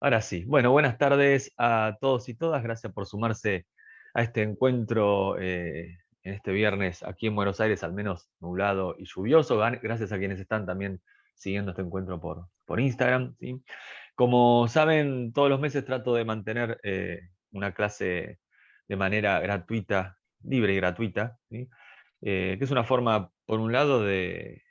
Ahora sí. Bueno, buenas tardes a todos y todas. Gracias por sumarse a este encuentro en este viernes aquí en Buenos Aires, al menos nublado y lluvioso. Gracias a quienes están también siguiendo este encuentro por Instagram, ¿sí? Como saben, todos los meses trato de mantener una clase de manera gratuita, libre y gratuita, ¿sí? Que es una forma, por un lado, de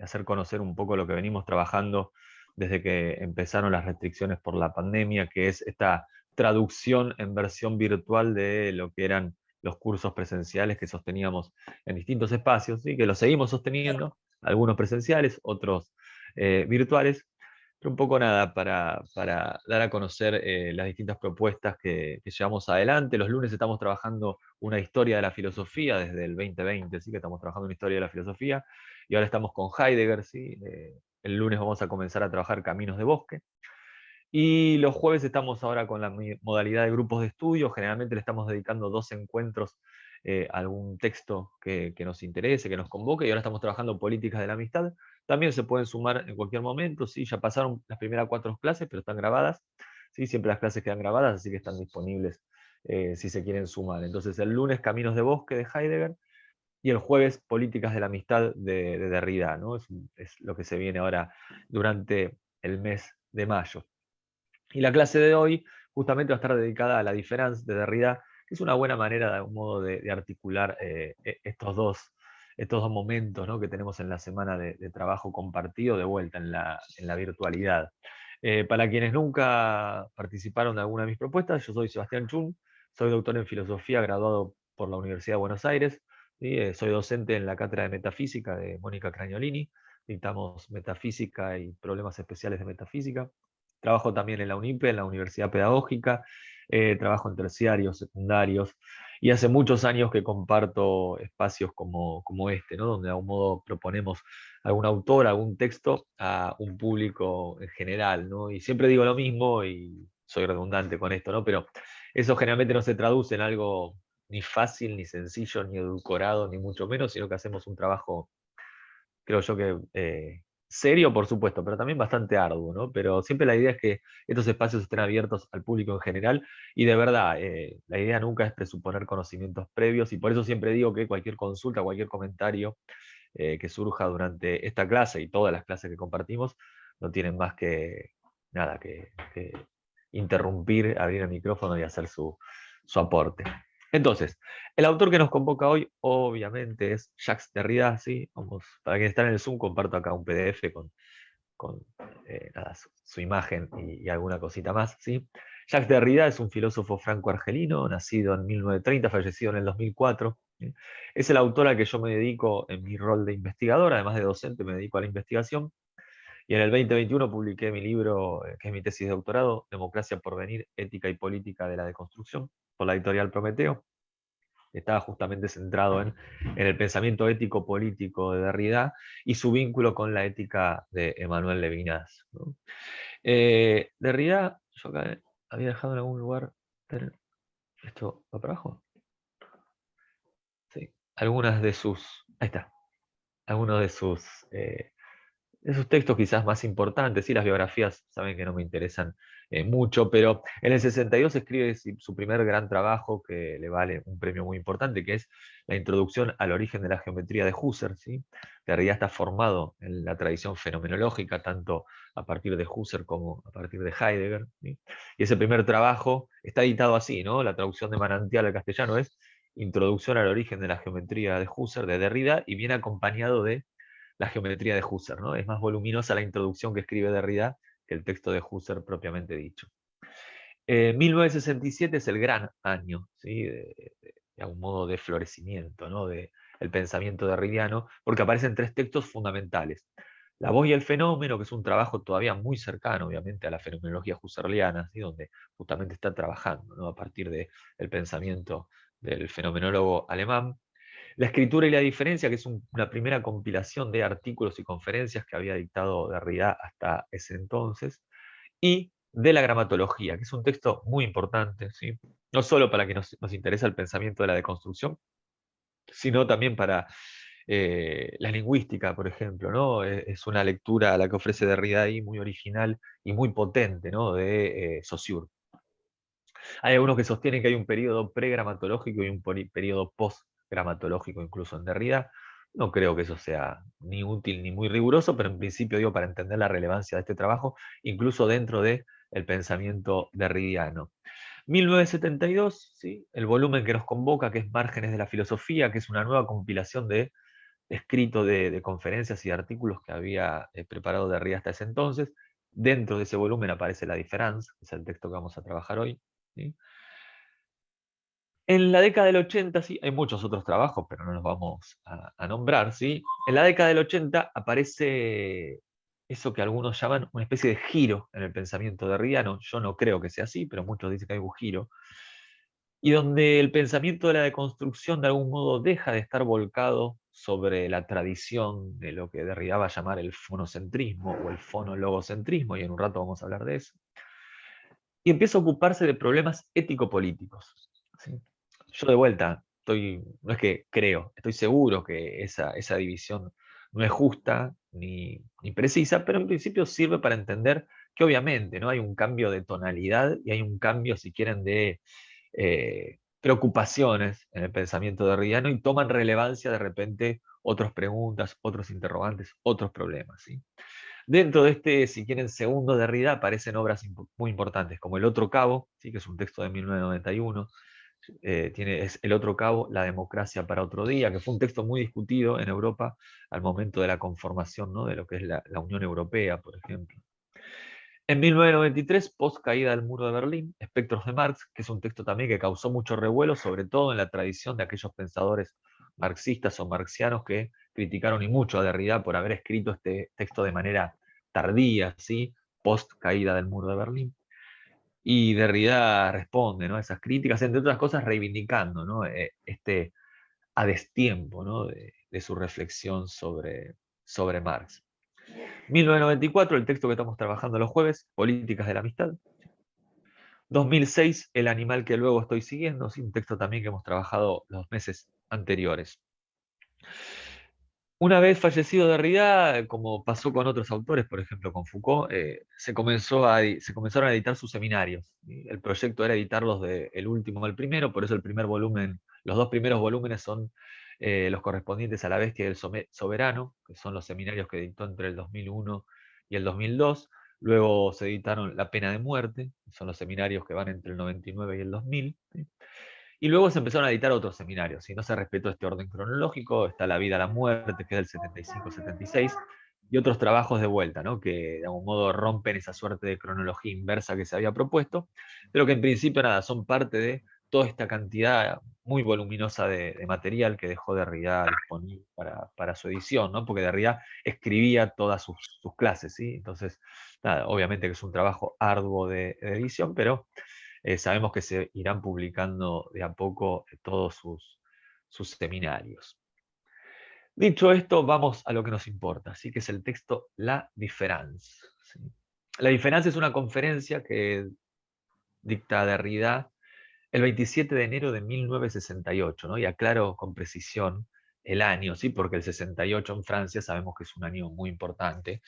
hacer conocer un poco lo que venimos trabajando desde que empezaron las restricciones por la pandemia, que es esta traducción en versión virtual de lo que eran los cursos presenciales que sosteníamos en distintos espacios, ¿sí? Que los seguimos sosteniendo, algunos presenciales, otros virtuales, pero un poco nada, para dar a conocer las distintas propuestas que llevamos adelante. Los lunes estamos trabajando una historia de la filosofía desde el 2020, ¿sí? Que estamos trabajando una historia de la filosofía, y ahora estamos con Heidegger, ¿sí? El lunes vamos a comenzar a trabajar Caminos de Bosque. Y los jueves estamos ahora con la modalidad de grupos de estudio. Generalmente le estamos dedicando 2 encuentros a algún texto que nos interese, que nos convoque. Y ahora estamos trabajando políticas de la amistad. También se pueden sumar en cualquier momento. ¿Sí? Ya pasaron las primeras 4 clases, pero están grabadas. ¿Sí? Siempre las clases quedan grabadas, así que están disponibles si se quieren sumar. Entonces el lunes Caminos de Bosque de Heidegger y el jueves Políticas de la Amistad de Derrida, ¿no? Es lo que se viene ahora durante el mes de mayo. Y la clase de hoy justamente va a estar dedicada a la diferencia de Derrida, que es una buena manera de algún modo de articular estos dos momentos, ¿no? Que tenemos en la semana de trabajo compartido de vuelta en la virtualidad. Para quienes nunca participaron de alguna de mis propuestas, yo soy Sebastián Chun, soy doctor en filosofía, graduado por la Universidad de Buenos Aires, ¿sí? Soy docente en la cátedra de metafísica de Mónica Cragnolini, dictamos metafísica y problemas especiales de metafísica. Trabajo también en la UNIPE, en la Universidad Pedagógica, trabajo en terciarios, secundarios, y hace muchos años que comparto espacios como este, ¿no? Donde de algún modo proponemos algún autor, algún texto a un público en general, ¿no? Y siempre digo lo mismo y soy redundante con esto, ¿no? Pero eso generalmente no se traduce en algo ni fácil, ni sencillo, ni edulcorado, ni mucho menos, sino que hacemos un trabajo, creo yo que serio, por supuesto, pero también bastante arduo, ¿no? Pero siempre la idea es que estos espacios estén abiertos al público en general, y de verdad, la idea nunca es presuponer conocimientos previos, y por eso siempre digo que cualquier consulta, cualquier comentario que surja durante esta clase y todas las clases que compartimos, no tienen más que nada que interrumpir, abrir el micrófono y hacer su aporte. Entonces, el autor que nos convoca hoy, obviamente, es Jacques Derrida, ¿sí? Vamos, para quien está en el Zoom, comparto acá un PDF con nada, su imagen y alguna cosita más, ¿sí? Jacques Derrida es un filósofo franco-argelino, nacido en 1930, fallecido en el 2004. ¿Sí? Es el autor al que yo me dedico en mi rol de investigador, además de docente, me dedico a la investigación. Y en el 2021 publiqué mi libro, que es mi tesis de doctorado, Democracia por venir, ética y política de la deconstrucción, por la editorial Prometeo. Estaba justamente centrado en el pensamiento ético-político de Derrida y su vínculo con la ética de Emmanuel Levinas, ¿no? Derrida, yo acá había dejado en algún lugar, ¿esto va para abajo? Sí, algunas de sus, ahí está, algunos de sus textos quizás más importantes. Sí, las biografías saben que no me interesan mucho, pero en el 62 escribe su primer gran trabajo que le vale un premio muy importante, que es la introducción al origen de la geometría de Husserl, ¿sí? Que en realidad está formado en la tradición fenomenológica, tanto a partir de Husserl como a partir de Heidegger, ¿sí? Y ese primer trabajo está editado así, ¿no? La traducción de manantial al castellano es Introducción al origen de la geometría de Husserl, de Derrida, y viene acompañado de la geometría de Husserl, ¿no? Es más voluminosa la introducción que escribe Derrida que el texto de Husserl propiamente dicho. 1967 es el gran año, ¿sí? De algún modo de florecimiento, ¿no? El pensamiento derridiano, porque aparecen 3 textos fundamentales. La voz y el fenómeno, que es un trabajo todavía muy cercano, obviamente, a la fenomenología husserliana, ¿sí? Donde justamente está trabajando, ¿no? A partir del pensamiento del fenomenólogo alemán. La escritura y la diferencia, que es una primera compilación de artículos y conferencias que había dictado Derrida hasta ese entonces, y de la gramatología, que es un texto muy importante, ¿sí? No solo para que nos interesa el pensamiento de la deconstrucción, sino también para La lingüística, por ejemplo, ¿no? Es una lectura la que ofrece Derrida ahí muy original y muy potente, ¿no? De Saussure. Hay algunos que sostienen que hay un periodo pregramatológico y un periodo postgramatológico incluso en Derrida. No creo que eso sea ni útil ni muy riguroso, pero en principio digo para entender la relevancia de este trabajo, incluso dentro del pensamiento derridiano. 1972, ¿sí? El volumen que nos convoca, que es Márgenes de la Filosofía, que es una nueva compilación de escrito de conferencias y artículos que había preparado Derrida hasta ese entonces. Dentro de ese volumen aparece La Différance, que es el texto que vamos a trabajar hoy. ¿Sí? En la década del 80, sí, hay muchos otros trabajos, pero no los vamos a nombrar, ¿sí? En la década del 80 aparece eso que algunos llaman una especie de giro en el pensamiento derridiano. Yo no creo que sea así, pero muchos dicen que hay un giro. Y donde el pensamiento de la deconstrucción de algún modo deja de estar volcado sobre la tradición de lo que Derrida va a llamar el fonocentrismo o el fonologocentrismo, y en un rato vamos a hablar de eso, y empieza a ocuparse de problemas ético-políticos. ¿Sí? Yo de vuelta, no es que creo, estoy seguro que esa división no es justa ni precisa, pero en principio sirve para entender que obviamente ¿no? Hay un cambio de tonalidad y hay un cambio, si quieren, de preocupaciones en el pensamiento derridiano y toman relevancia de repente otras preguntas, otros interrogantes, otros problemas. ¿Sí? Dentro de este, si quieren, segundo Derrida aparecen obras muy importantes, como El Otro Cabo, ¿sí? Que es un texto de 1991, es El Otro Cabo, La democracia para otro día, que fue un texto muy discutido en Europa al momento de la conformación, ¿no? De lo que es la Unión Europea, por ejemplo. En 1993, post caída del muro de Berlín, Espectros de Marx, que es un texto también que causó mucho revuelo, sobre todo en la tradición de aquellos pensadores marxistas o marxianos que criticaron y mucho a Derrida por haber escrito este texto de manera tardía, ¿sí? Post caída del muro de Berlín. Y Derrida responde, ¿no? A esas críticas, entre otras cosas reivindicando, ¿no? Este a destiempo, ¿no? de su reflexión sobre Marx. 1994, el texto que estamos trabajando los jueves, Políticas de la Amistad. 2006, El animal que luego estoy siguiendo, ¿sí? Un texto también que hemos trabajado los meses anteriores. Una vez fallecido Derrida, como pasó con otros autores, por ejemplo con Foucault, se comenzaron a editar sus seminarios. ¿Sí? El proyecto era editarlos del último al primero, por eso el primer volumen, los dos primeros volúmenes son los correspondientes a La Bestia y el Soberano, que son los seminarios que dictó entre el 2001 y el 2002. Luego se editaron La Pena de Muerte, que son los seminarios que van entre el 99 y el 2000. ¿Sí? Y luego se empezaron a editar otros seminarios, y no se respetó este orden cronológico, está La vida, la muerte, que es del 75-76, y otros trabajos de vuelta, ¿no? Que de algún modo rompen esa suerte de cronología inversa que se había propuesto, pero que en principio nada, son parte de toda esta cantidad muy voluminosa de material que dejó Derrida disponible para su edición, ¿no? Porque Derrida escribía todas sus clases, ¿sí? Entonces, nada, obviamente que es un trabajo arduo de edición, pero sabemos que se irán publicando de a poco todos sus seminarios. Dicho esto, vamos a lo que nos importa, así que es el texto La Différance. ¿Sí? La Différance es una conferencia que dicta Derrida el 27 de enero de 1968, ¿no? Y aclaro con precisión el año, ¿sí? Porque el 68 en Francia sabemos que es un año muy importante,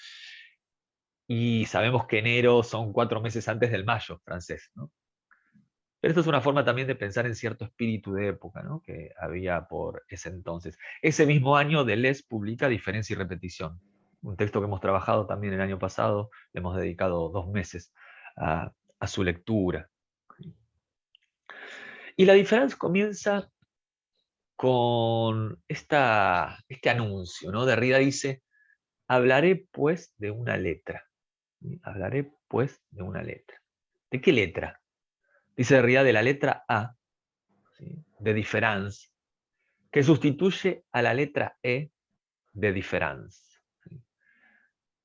y sabemos que enero son 4 meses antes del mayo francés, ¿no? Pero esto es una forma también de pensar en cierto espíritu de época, ¿no? Que había por ese entonces. Ese mismo año, Deleuze publica Diferencia y Repetición, un texto que hemos trabajado también el año pasado, le hemos dedicado 2 meses a su lectura. Y la diferencia comienza con este anuncio, ¿no? Derrida dice, hablaré pues de una letra. ¿Sí? Hablaré pues de una letra. ¿De qué letra? Dice Derrida de la letra A, ¿sí? De différance, que sustituye a la letra E de différence. ¿Sí?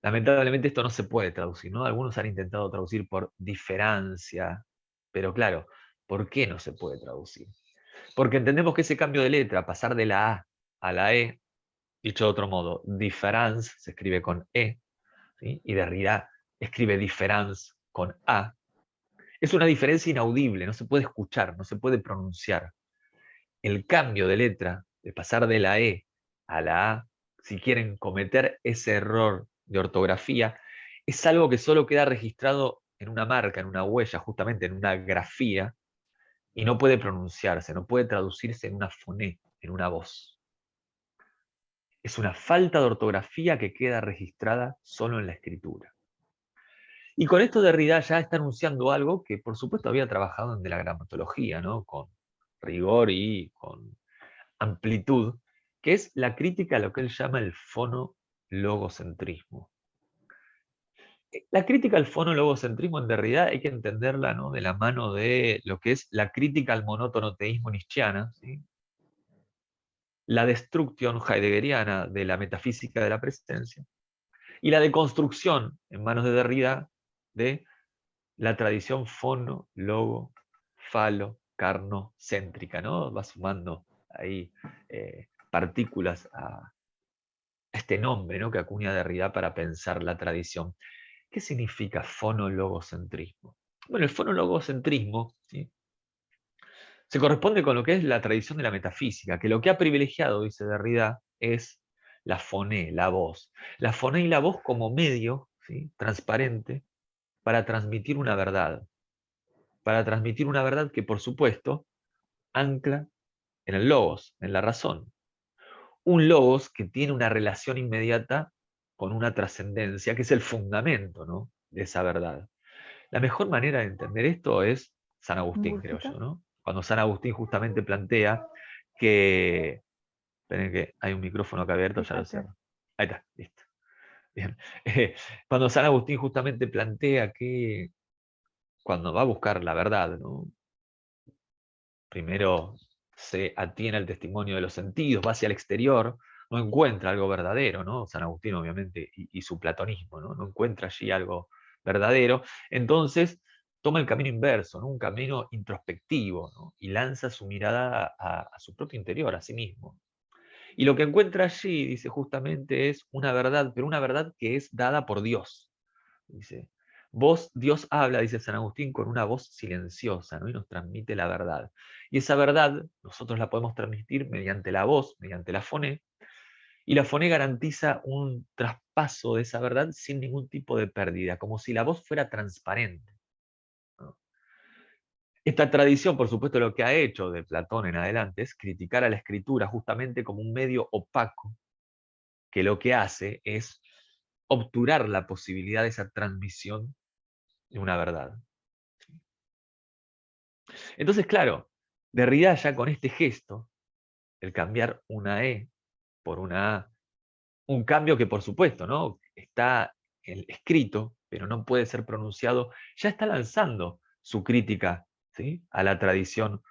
Lamentablemente esto no se puede traducir, ¿no? Algunos han intentado traducir por diferencia, pero claro, ¿por qué no se puede traducir? Porque entendemos que ese cambio de letra, pasar de la A a la E, dicho de otro modo, différence se escribe con E, ¿sí? Y Derrida escribe différence con A, es una diferencia inaudible, no se puede escuchar, no se puede pronunciar. El cambio de letra, de pasar de la E a la A, si quieren cometer ese error de ortografía, es algo que solo queda registrado en una marca, en una huella, justamente en una grafía, y no puede pronunciarse, no puede traducirse en una foné, en una voz. Es una falta de ortografía que queda registrada solo en la escritura. Y con esto Derrida ya está anunciando algo que por supuesto había trabajado en de la gramatología, ¿no? Con rigor y con amplitud, que es la crítica a lo que él llama el fonologocentrismo. La crítica al fonologocentrismo en Derrida hay que entenderla, ¿no?, de la mano de lo que es la crítica al monótono teísmo nietzscheana, ¿sí?, la destrucción heideggeriana de la metafísica de la presencia, y la deconstrucción en manos de Derrida de la tradición fono, logo, falo, carno, céntrica, ¿no? Va sumando ahí partículas a este nombre, ¿no?, que acuña Derrida para pensar la tradición. ¿Qué significa fonologocentrismo? Bueno, el fonologocentrismo, ¿sí?, se corresponde con lo que es la tradición de la metafísica, que lo que ha privilegiado, dice Derrida, es la foné, la voz. La foné y la voz como medio, ¿sí?, transparente para transmitir una verdad. Para transmitir una verdad que, por supuesto, ancla en el logos, en la razón. Un logos que tiene una relación inmediata con una trascendencia, que es el fundamento, ¿no?, de esa verdad. La mejor manera de entender esto es San Agustín, creo Música. yo, ¿no? Cuando San Agustín justamente plantea que... Esperen que hay un micrófono acá abierto, ya lo Fíjate. cierro. Ahí está, listo. Bien. Cuando San Agustín justamente plantea que cuando va a buscar la verdad, ¿no?, primero se atiene al testimonio de los sentidos, va hacia el exterior, no encuentra algo verdadero, ¿no? San Agustín, obviamente, y su platonismo, ¿no? No encuentra allí algo verdadero. Entonces, toma el camino inverso, ¿no?, un camino introspectivo, ¿no?, y lanza su mirada a su propio interior, a sí mismo. Y lo que encuentra allí, dice, justamente es una verdad, pero una verdad que es dada por Dios. Dice, Dios habla, dice San Agustín, con una voz silenciosa, ¿no?, y nos transmite la verdad. Y esa verdad nosotros la podemos transmitir mediante la voz, mediante la foné, y la foné garantiza un traspaso de esa verdad sin ningún tipo de pérdida, como si la voz fuera transparente, ¿no? Esta tradición, por supuesto, lo que ha hecho de Platón en adelante es criticar a la escritura justamente como un medio opaco, que lo que hace es obturar la posibilidad de esa transmisión de una verdad. Entonces, claro, Derrida ya con este gesto, el cambiar una E por una A, un cambio que por supuesto, ¿no?, está escrito, pero no puede ser pronunciado, ya está lanzando su crítica, ¿sí?, a la tradición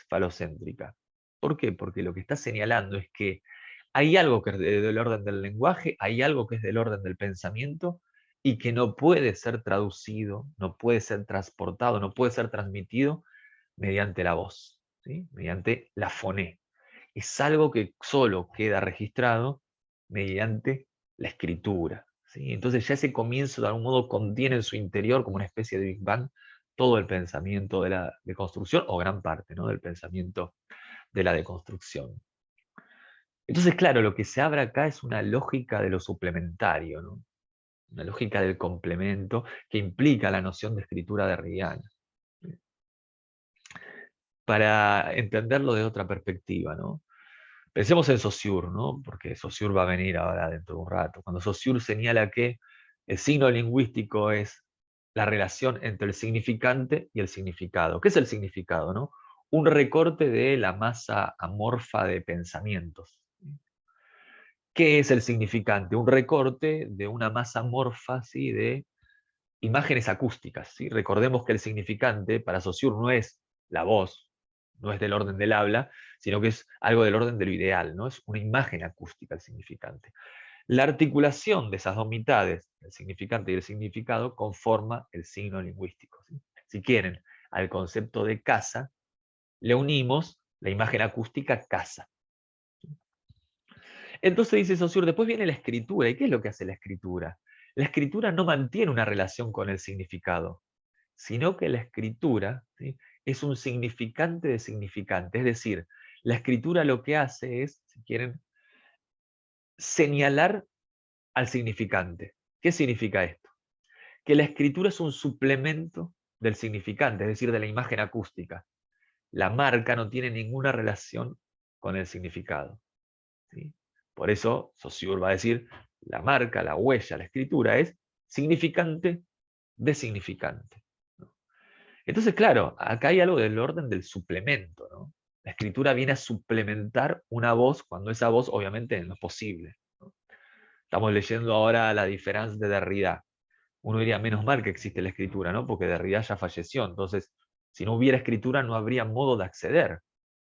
falocéntrica. ¿Por qué? Porque lo que está señalando es que hay algo que es del orden del lenguaje, hay algo que es del orden del pensamiento y que no puede ser traducido, no puede ser transportado, no puede ser transmitido mediante la voz, ¿sí?, mediante la foné. Es algo que solo queda registrado mediante la escritura, ¿sí? Entonces ya ese comienzo de algún modo contiene en su interior, como una especie de Big Bang, todo el pensamiento de la deconstrucción, o gran parte, ¿no?, del pensamiento de la deconstrucción. Entonces, claro, lo que se abre acá es una lógica de lo suplementario, ¿no?, una lógica del complemento que implica la noción de escritura derridiana. Para entenderlo de otra perspectiva, ¿no? Pensemos en Saussure, ¿no?, porque Saussure va a venir ahora dentro de un rato. Cuando Saussure señala que el signo lingüístico es la relación entre el significante y el significado. ¿Qué es el significado, no? Un recorte de la masa amorfa de pensamientos. ¿Qué es el significante? Un recorte de una masa amorfa, ¿sí?, de imágenes acústicas, ¿sí? Recordemos que el significante para Saussure no es la voz, no es del orden del habla, sino que es algo del orden de lo ideal, ¿no? Es una imagen acústica el significante. La articulación de esas dos mitades, el significante y el significado, conforma el signo lingüístico, ¿sí? Si quieren, al concepto de casa, le unimos la imagen acústica casa. Entonces dice Saussure, después viene la escritura. ¿Y qué es lo que hace la escritura? La escritura no mantiene una relación con el significado, sino que la escritura, ¿sí?, es un significante de significante. Es decir, La escritura lo que hace es, si quieren, señalar al significante. ¿Qué significa esto? Que la escritura es un suplemento del significante, es decir, de la imagen acústica. La marca no tiene ninguna relación con el significado, ¿sí? Por eso Saussure va a decir, la marca, la huella, la escritura es significante de significante, ¿no? Entonces, claro, acá hay algo del orden del suplemento, ¿no? La escritura viene a suplementar una voz cuando esa voz obviamente no es posible, ¿no? Estamos leyendo ahora La diferencia de Derrida. Uno diría, menos mal que existe la escritura, ¿no? Porque Derrida ya falleció. Entonces, si no hubiera escritura, no habría modo de acceder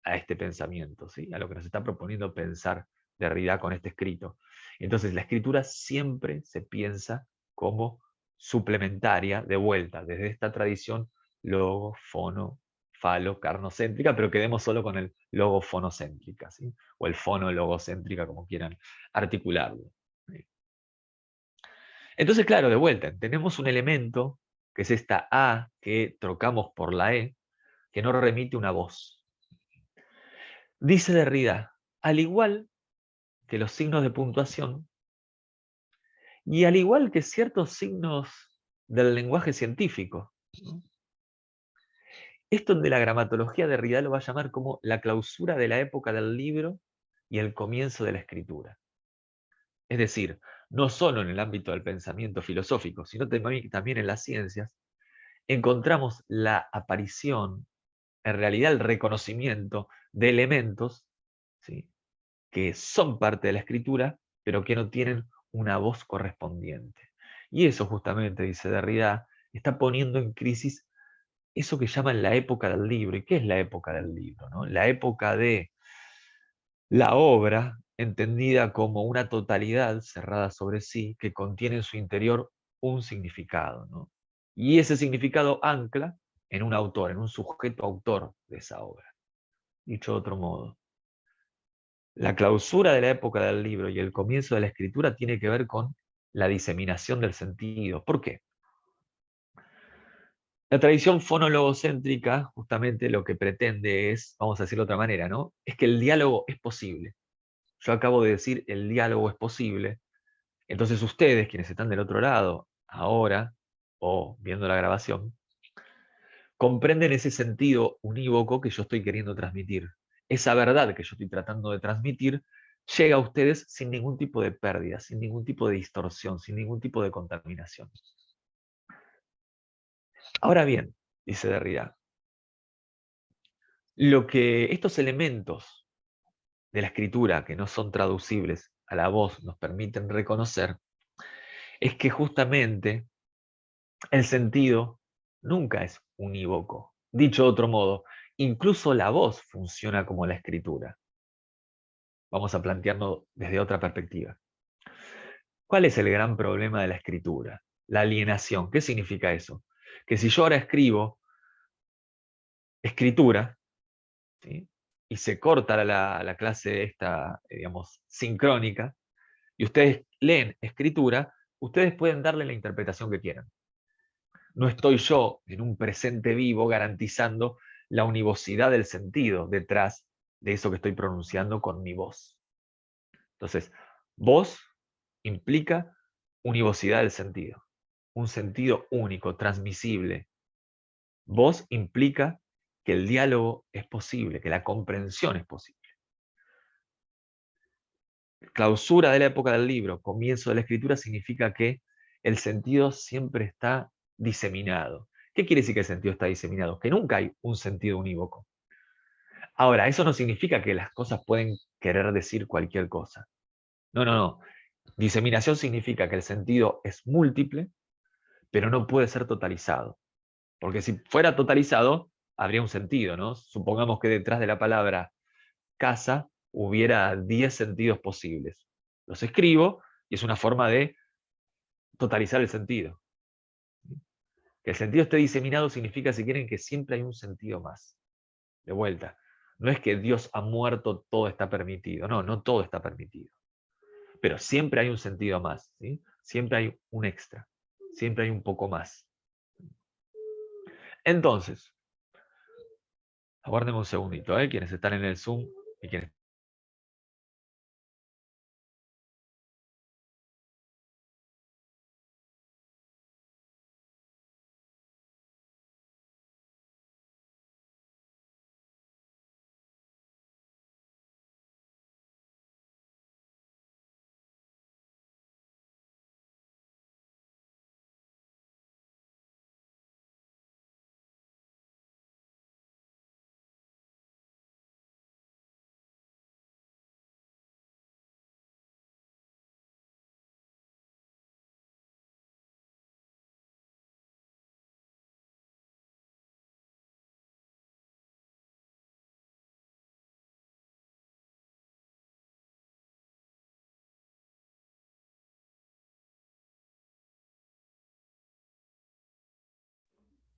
a este pensamiento, ¿sí? A lo que nos está proponiendo pensar Derrida con este escrito. Entonces, la escritura siempre se piensa como suplementaria, de vuelta, desde esta tradición logo, fono, falo, carnocéntrica, pero quedemos solo con el logo fonocéntrica, ¿sí? O el fono logocéntrica, como quieran articularlo, ¿sí? Entonces, claro, de vuelta, tenemos un elemento, que es esta A que trocamos por la E, que no remite una voz. Dice Derrida, al igual que los signos de puntuación, y al igual que ciertos signos del lenguaje científico, ¿no? Esto de la gramatología Derrida lo va a llamar como la clausura de la época del libro y el comienzo de la escritura. Es decir, no solo en el ámbito del pensamiento filosófico, sino también en las ciencias, encontramos la aparición, en realidad el reconocimiento de elementos, ¿sí?, que son parte de la escritura, pero que no tienen una voz correspondiente. Y eso justamente, dice Derrida, está poniendo en crisis eso que llaman la época del libro. ¿Y qué es la época del libro, no? La época de la obra, entendida como una totalidad cerrada sobre sí, que contiene en su interior un significado, ¿no? Y ese significado ancla en un autor, en un sujeto autor de esa obra. Dicho de otro modo, la clausura de la época del libro y el comienzo de la escritura tiene que ver con la diseminación del sentido. ¿Por qué? La tradición fonologocéntrica justamente lo que pretende es, vamos a decirlo de otra manera, ¿no? Es que el diálogo es posible. Yo acabo de decir el diálogo es posible. Entonces ustedes, quienes están del otro lado, ahora, o viendo la grabación, comprenden ese sentido unívoco que yo estoy queriendo transmitir. Esa verdad que yo estoy tratando de transmitir llega a ustedes sin ningún tipo de pérdida, sin ningún tipo de distorsión, sin ningún tipo de contaminación. Ahora bien, dice Derrida, lo que estos elementos de la escritura que no son traducibles a la voz nos permiten reconocer es que justamente el sentido nunca es unívoco. Dicho de otro modo, incluso la voz funciona como la escritura. Vamos a plantearlo desde otra perspectiva. ¿Cuál es el gran problema de la escritura? La alienación. ¿Qué significa eso? Que si yo ahora escribo escritura, ¿sí?, y se corta la clase esta, digamos, sincrónica, y ustedes leen escritura, ustedes pueden darle la interpretación que quieran. No estoy yo en un presente vivo garantizando la univocidad del sentido detrás de eso que estoy pronunciando con mi voz. Entonces, voz implica univocidad del sentido, un sentido único, transmisible. Voz implica que el diálogo es posible, que la comprensión es posible. Clausura de la época del libro, comienzo de la escritura, significa que el sentido siempre está diseminado. ¿Qué quiere decir que el sentido está diseminado? Que nunca hay un sentido unívoco. Ahora, eso no significa que las cosas pueden querer decir cualquier cosa. No, no, no. Diseminación significa que el sentido es múltiple, pero no puede ser totalizado. Porque si fuera totalizado, habría un sentido, ¿no? Supongamos que detrás de la palabra casa hubiera 10 sentidos posibles. Los escribo y es una forma de totalizar el sentido. Que el sentido esté diseminado significa, si quieren, que siempre hay un sentido más. De vuelta, no es que Dios ha muerto, todo está permitido. No, no todo está permitido. Pero siempre hay un sentido más, ¿sí? Siempre hay un extra. Siempre hay un poco más. Entonces, aguárdenme un segundito, ¿eh? Quienes están en el Zoom, y quienes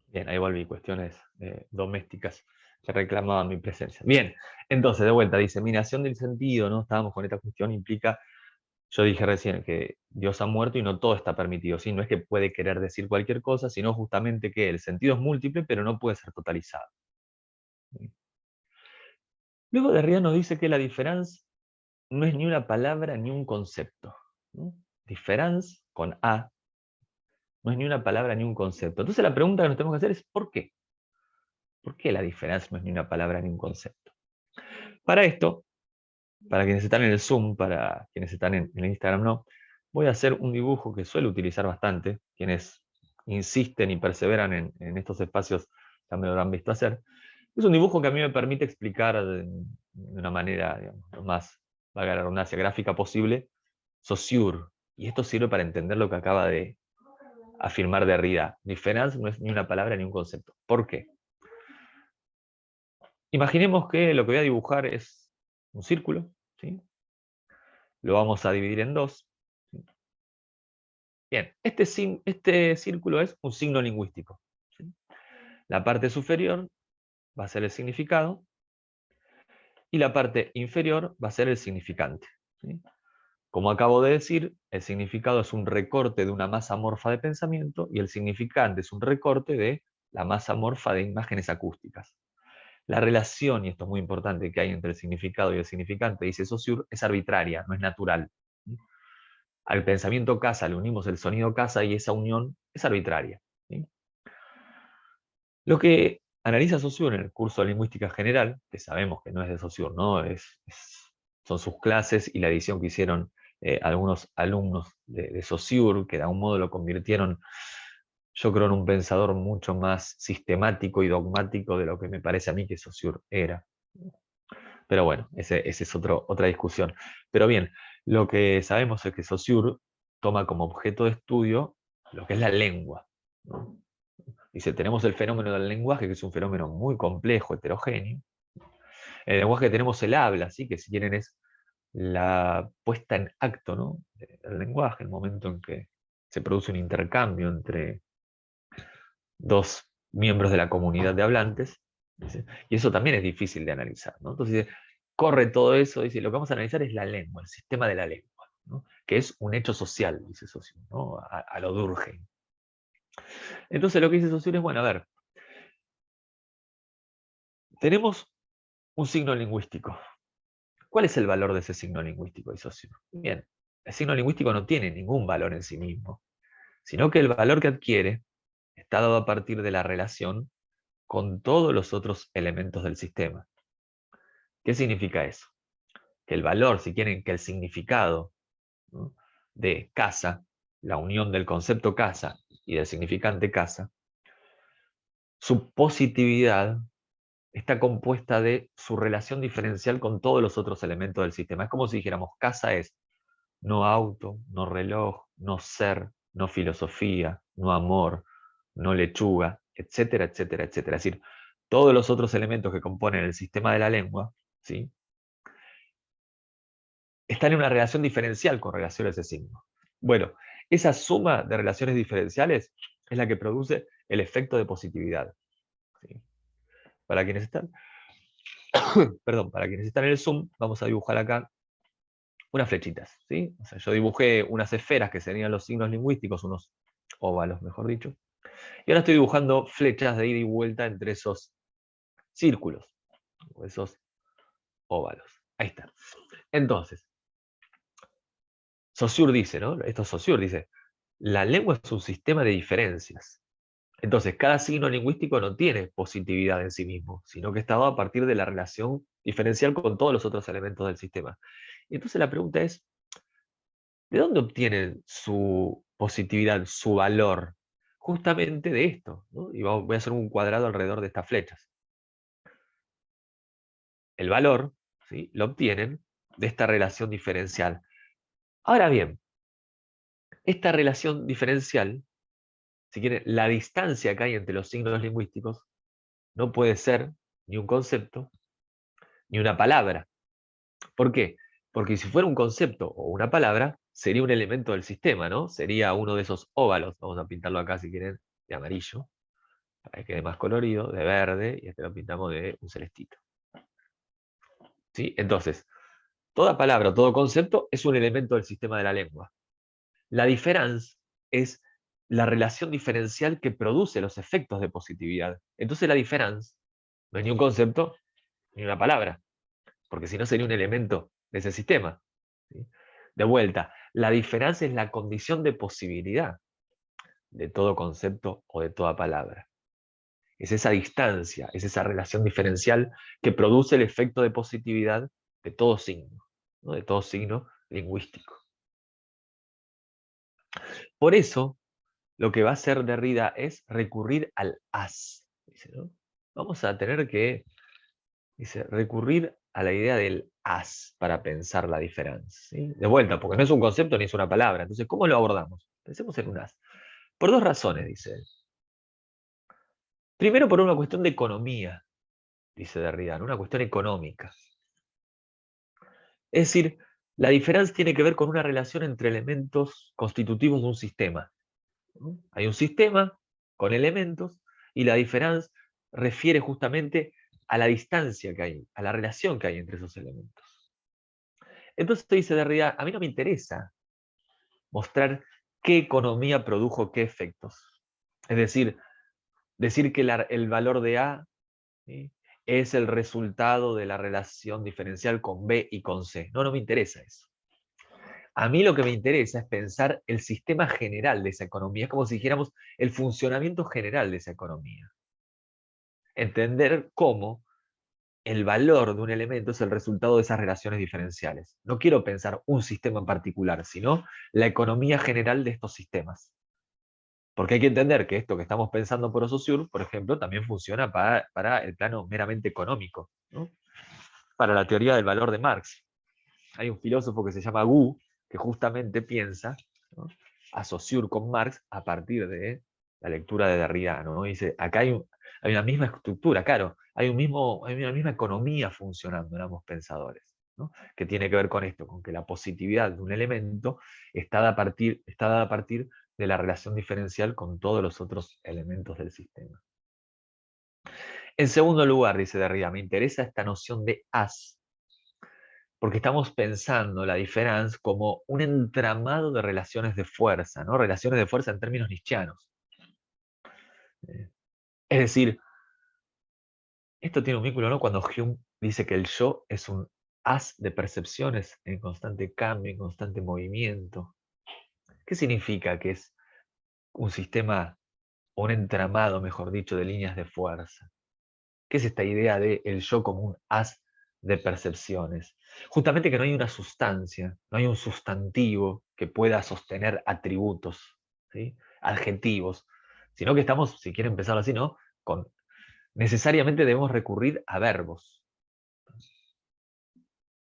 Bien, ahí volví, cuestiones domésticas que reclamaban mi presencia. Bien, entonces, de vuelta, diseminación del sentido, ¿no? Estábamos con esta cuestión, implica, yo dije recién que Dios ha muerto y no todo está permitido, ¿sí? No es que puede querer decir cualquier cosa, sino justamente que el sentido es múltiple, pero no puede ser totalizado. Luego Derrida nos dice que la diferencia no es ni una palabra ni un concepto, ¿no? Difference con A no es ni una palabra ni un concepto. Entonces la pregunta que nos tenemos que hacer es ¿por qué? ¿Por qué la diferencia no es ni una palabra ni un concepto? Para esto, para quienes están en el Zoom, para quienes están en el Instagram no, voy a hacer un dibujo que suelo utilizar bastante. Quienes insisten y perseveran en estos espacios ya me lo habrán visto hacer. Es un dibujo que a mí me permite explicar de una manera, digamos, lo más, valga la redundancia, gráfica posible, Saussure. Y esto sirve para entender lo que acaba de afirmar Derrida. Diference no es ni una palabra ni un concepto. ¿Por qué? Imaginemos que lo que voy a dibujar es un círculo, ¿sí? Lo vamos a dividir en dos. Bien, este círculo es un signo lingüístico, ¿sí? La parte superior va a ser el significado y la parte inferior va a ser el significante, ¿sí? Como acabo de decir, el significado es un recorte de una masa morfa de pensamiento y el significante es un recorte de la masa morfa de imágenes acústicas. La relación, y esto es muy importante, que hay entre el significado y el significante, dice Saussure, es arbitraria, no es natural. Al pensamiento casa le unimos el sonido casa y esa unión es arbitraria, ¿sí? Lo que analiza Saussure en el curso de lingüística general, que sabemos que no es de Saussure, ¿no? Son sus clases y la edición que hicieron algunos alumnos de Saussure, que de algún modo lo convirtieron, yo creo, en un pensador mucho más sistemático y dogmático de lo que me parece a mí que Saussure era. Pero bueno, ese es otra discusión. Pero bien, lo que sabemos es que Saussure toma como objeto de estudio lo que es la lengua, ¿no? Dice, tenemos el fenómeno del lenguaje, que es un fenómeno muy complejo, heterogéneo. En el lenguaje tenemos el habla, ¿sí? Que si quieren es la puesta en acto, ¿no? Del lenguaje, el momento en que se produce un intercambio entre dos miembros de la comunidad de hablantes. ¿Sí? Y eso también es difícil de analizar, ¿no? Entonces, corre todo eso, dice, lo que vamos a analizar es la lengua, el sistema de la lengua, ¿no? Que es un hecho social, dice Saussure, ¿no? A lo Durkheim. Entonces lo que dice Saussure es, bueno, a ver, tenemos un signo lingüístico. ¿Cuál es el valor de ese signo lingüístico, dice Saussure? Bien, el signo lingüístico no tiene ningún valor en sí mismo, sino que el valor que adquiere está dado a partir de la relación con todos los otros elementos del sistema. ¿Qué significa eso? Que el valor, si quieren, que el significado, ¿no?, de casa, la unión del concepto casa y del significante casa, su positividad está compuesta de su relación diferencial con todos los otros elementos del sistema. Es como si dijéramos, casa es no auto, no reloj, no ser, no filosofía, no amor, no lechuga, etcétera, etcétera, etcétera. Es decir, todos los otros elementos que componen el sistema de la lengua, ¿sí?, están en una relación diferencial con relación a ese signo. Bueno, esa suma de relaciones diferenciales es la que produce el efecto de positividad, ¿sí? Para quienes están, perdón, para quienes están en el Zoom, vamos a dibujar acá unas flechitas, ¿sí? O sea, yo dibujé unas esferas que serían los signos lingüísticos, unos óvalos, mejor dicho, y ahora estoy dibujando flechas de ida y vuelta entre esos círculos, o esos óvalos. Ahí está. Entonces, Saussure dice, ¿no? Esto Saussure dice, la lengua es un sistema de diferencias. Entonces, cada signo lingüístico no tiene positividad en sí mismo, sino que está dado a partir de la relación diferencial con todos los otros elementos del sistema. Y entonces la pregunta es, ¿de dónde obtienen su positividad, su valor? Justamente de esto, ¿no? Y voy a hacer un cuadrado alrededor de estas flechas. El valor, ¿sí?, lo obtienen de esta relación diferencial. Ahora bien, esta relación diferencial, si quieren, la distancia que hay entre los signos lingüísticos, no puede ser ni un concepto ni una palabra. ¿Por qué? Porque si fuera un concepto o una palabra, sería un elemento del sistema, ¿no? Sería uno de esos óvalos. Vamos a pintarlo acá, si quieren, de amarillo, para que quede más colorido, de verde, y este lo pintamos de un celestito. ¿Sí? Entonces, toda palabra o todo concepto es un elemento del sistema de la lengua. La diferencia es la relación diferencial que produce los efectos de positividad. Entonces la diferencia no es ni un concepto ni una palabra, porque si no sería un elemento de ese sistema. ¿Sí? De vuelta, la diferencia es la condición de posibilidad de todo concepto o de toda palabra. Es esa distancia, es esa relación diferencial que produce el efecto de positividad de todo signo, ¿no? De todo signo lingüístico. Por eso, lo que va a hacer Derrida es recurrir al as. Dice, ¿no? Vamos a tener que, dice, recurrir a la idea del as para pensar la diferencia. ¿Sí? De vuelta, porque no es un concepto ni es una palabra. Entonces, ¿cómo lo abordamos? Pensemos en un as. Por dos razones, dice él. Primero, por una cuestión de economía, dice Derrida, ¿no? Una cuestión económica. Es decir, la diferencia tiene que ver con una relación entre elementos constitutivos de un sistema. ¿No? Hay un sistema con elementos y la diferencia refiere justamente a la distancia que hay, a la relación que hay entre esos elementos. Entonces dice Derrida, a mí no me interesa mostrar qué economía produjo qué efectos. Es decir que el valor de A, ¿sí?, es el resultado de la relación diferencial con B y con C. No, no me interesa eso. A mí lo que me interesa es pensar el sistema general de esa economía. Es como si dijéramos el funcionamiento general de esa economía. Entender cómo el valor de un elemento es el resultado de esas relaciones diferenciales. No quiero pensar un sistema en particular, sino la economía general de estos sistemas. Porque hay que entender que esto que estamos pensando por Saussure, por ejemplo, también funciona para el plano meramente económico, ¿no? Para la teoría del valor de Marx. Hay un filósofo que se llama Gu, que justamente piensa, ¿no?, a Saussure con Marx a partir de la lectura de Derrida, ¿no? Dice, acá hay una misma estructura, claro, hay una misma economía funcionando en ambos pensadores, ¿no?, que tiene que ver con esto, con que la positividad de un elemento está dada a partir de la relación diferencial con todos los otros elementos del sistema. En segundo lugar, dice Derrida, me interesa esta noción de as, porque estamos pensando la diferencia como un entramado de relaciones de fuerza, ¿no? Relaciones de fuerza en términos nietzscheanos. Es decir, esto tiene un vínculo, ¿no?, cuando Hume dice que el yo es un haz de percepciones en constante cambio, en constante movimiento. ¿Qué significa que es un sistema, o un entramado, mejor dicho, de líneas de fuerza? ¿Qué es esta idea de el yo como un haz de percepciones? Justamente que no hay una sustancia, no hay un sustantivo que pueda sostener atributos, ¿sí?, adjetivos, sino que estamos, si quieren empezar así, ¿no?, necesariamente debemos recurrir a verbos,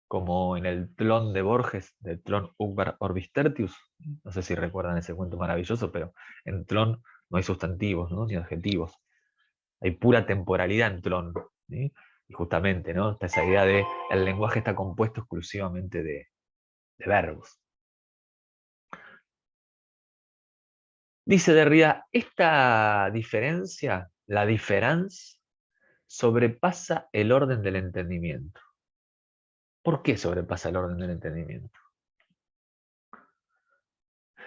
como en el Tlón de Borges, del Tlón Uqbar Orbis Tertius. No sé si recuerdan ese cuento maravilloso, pero en Tlón no hay sustantivos, ¿no?, ni adjetivos. Hay pura temporalidad en Tlón, ¿sí? Y justamente, ¿no?, está esa idea de el lenguaje está compuesto exclusivamente de verbos. Dice Derrida, esta diferencia, la diferencia, sobrepasa el orden del entendimiento. ¿Por qué sobrepasa el orden del entendimiento?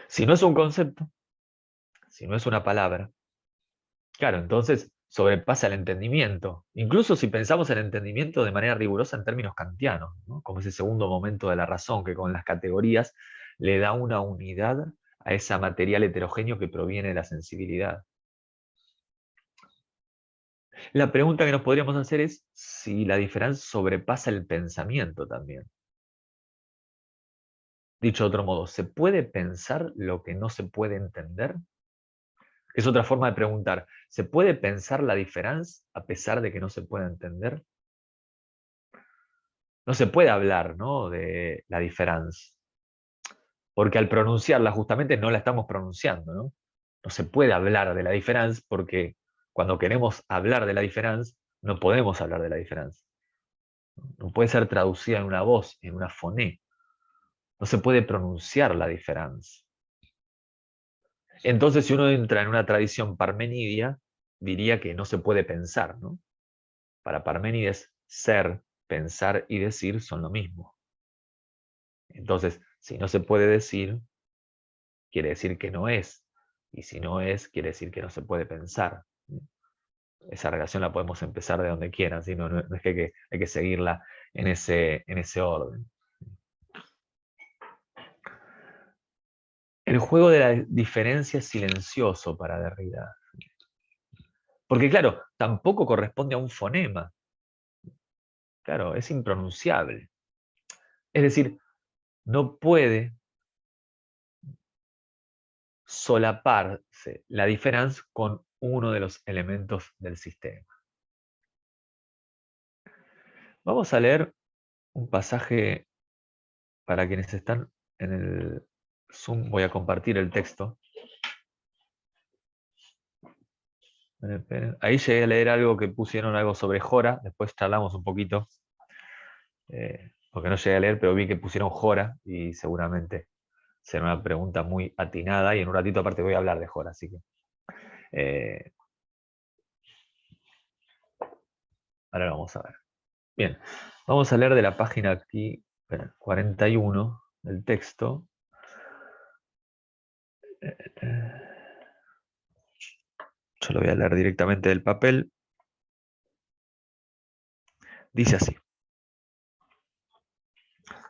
Si no es un concepto, si no es una palabra, claro, entonces sobrepasa el entendimiento. Incluso si pensamos el entendimiento de manera rigurosa en términos kantianos, ¿no? Como ese segundo momento de la razón que con las categorías le da una unidad a ese material heterogéneo que proviene de la sensibilidad. La pregunta que nos podríamos hacer es si la diferencia sobrepasa el pensamiento también. Dicho de otro modo, ¿se puede pensar lo que no se puede entender? Es otra forma de preguntar, ¿se puede pensar la diferencia a pesar de que no se pueda entender? No se puede hablar, ¿no?, de la diferencia, porque al pronunciarla justamente no la estamos pronunciando, ¿no? No se puede hablar de la diferencia porque cuando queremos hablar de la diferencia, no podemos hablar de la diferencia. No puede ser traducida en una voz, en una foné. No se puede pronunciar la diferencia. Entonces, si uno entra en una tradición parmenidia, diría que no se puede pensar, ¿no? Para Parménides, ser, pensar y decir son lo mismo. Entonces, si no se puede decir, quiere decir que no es. Y si no es, quiere decir que no se puede pensar. Esa relación la podemos empezar de donde quieran, ¿sí? No es que hay que seguirla en ese orden. El juego de la diferencia es silencioso para Derrida. Porque claro, tampoco corresponde a un fonema. Claro, es impronunciable. Es decir, no puede solaparse la diferencia con uno de los elementos del sistema. Vamos a leer un pasaje para quienes están en el Zoom. Voy a compartir el texto. Ahí llegué a leer algo que pusieron, algo sobre Jora. Después charlamos un poquito, porque no llegué a leer, pero vi que pusieron Jora y seguramente será una pregunta muy atinada. Y en un ratito aparte voy a hablar de Jora, así que ahora lo vamos a ver. Bien, vamos a leer de la página aquí, 41 del texto. Yo lo voy a leer directamente del papel. Dice así.